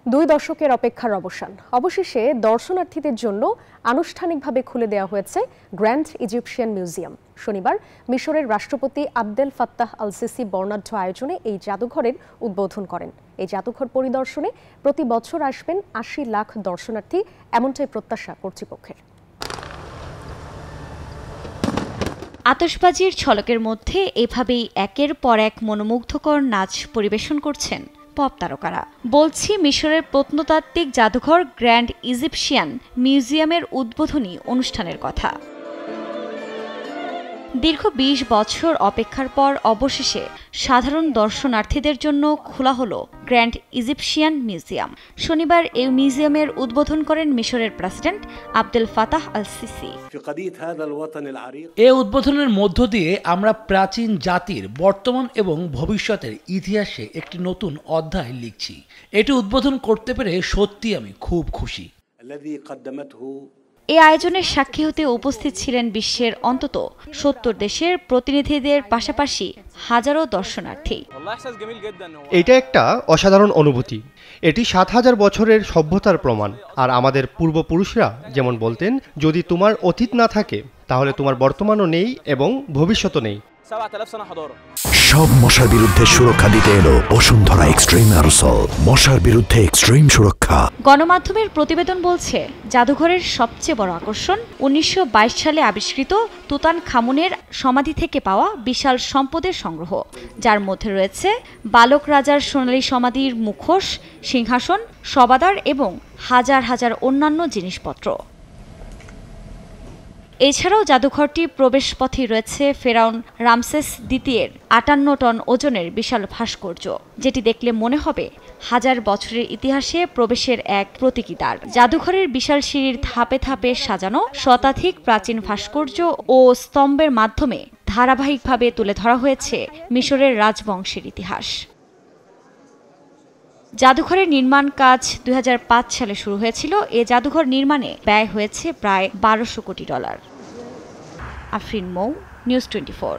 2 দশকের অপেক্ষার অবসান। অবশেষে দর্শনার্থীদের জন্য আনুষ্ঠানিকভাবে খুলে দেওয়া হয়েছে গ্র্যান্ড ইজিপশিয়ান মিউজিয়াম। শনিবার মিশরের রাষ্ট্রপতি আবদেল ফাত্তাহ আল সিসি বর্ণাঢ্য আয়োজনে এই জাদুঘরের উদ্বোধন করেন। এই জাদুঘর পরিদর্শনে প্রতি বছর আসবেন ৮০ লাখ দর্শনার্থী, এমনটাই প্রত্যাশা কর্তৃপক্ষের। আতশবাজির ঝলকের মধ্যে এভাবেই একের পর এক মনোমুগ্ধকর নাচ পরিবেশন করছেন পপ তারকারা। বলছি মিশরের প্রত্নতাত্ত্বিক জাদুঘর গ্র্যান্ড ইজিপশিয়ান মিউজিয়ামের উদ্বোধনী অনুষ্ঠানের কথা। দীর্ঘ ২০ বছর অপেক্ষার পর অবশেষে সাধারণ দর্শনার্থীদের জন্য খোলা হলো গ্র্যান্ড ইজিপশিয়ান মিউজিয়াম। শনিবার এই মিউজিয়ামের উদ্বোধন করেন মিশরের president Abdel Fattah al Sisi. এই উদ্বোধনের মধ্য দিয়ে আমরা প্রাচীন জাতির বর্তমান এবং ভবিষ্যতের ইতিহাসে একটি নতুন অধ্যায় লিখছি। এটি উদ্বোধন করতে পেরে সত্যি আমি খুব খুশি। এই আয়োজনের সাক্ষী হতে উপস্থিত ছিলেন বিশ্বের অন্তত ৭০ দেশের প্রতিনিধিদের পাশাপাশি হাজারো দর্শনার্থী। এটা একটা অসাধারণ অনুভূতি। এটি ৭,০০০ বছরের সভ্যতার প্রমাণ। আর আমাদের পূর্বপুরুষরা যেমন বলতেন, যদি তোমার অতীত না থাকে তাহলে তোমার বর্তমানও নেই এবং ভবিষ্যৎও নেই। সব মশার বিরুদ্ধে সুরক্ষা দিতে এলো বসুন্ধরা এক্সট্রিম অ্যারোসল, মশার বিরুদ্ধে এক্সট্রিম সুরক্ষা। গণমাধ্যমের প্রতিবেদন বলছে, জাদুঘরের সবচেয়ে বড় আকর্ষণ ১৯২২ সালে আবিষ্কৃত তুতানখামুনের সমাধি থেকে পাওয়া বিশাল সম্পদের সংগ্রহ, যার মধ্যে রয়েছে বালক রাজার সোনালী সমাধির মুখোশ, সিংহাসন, শবাধার এবং হাজার হাজার অন্যান্য জিনিসপত্র। এছাড়াও জাদুঘরটি প্রবেশপথে রয়েছে ফেরাউন রামসেস দ্বিতীয়ের ৫৮ টন ওজনের বিশাল ভাস্কর্য, যেটি দেখলে মনে হবে হাজার বছরের ইতিহাসে প্রবেশের এক প্রতীকীদ্বার। জাদুঘরের বিশাল সিঁড়ির ধাপে ধাপে সাজানো শতাধিক প্রাচীন ভাস্কর্য ও স্তম্ভের মাধ্যমে ধারাবাহিকভাবে তুলে ধরা হয়েছে মিশরের রাজবংশের ইতিহাস। জাদুঘরের নির্মাণ কাজ ২০০৫ সালে শুরু হয়েছিল। এ জাদুঘর নির্মাণে ব্যয় হয়েছে প্রায় $১২০০ কোটি। আফরিন মৌ, নিউজ 24।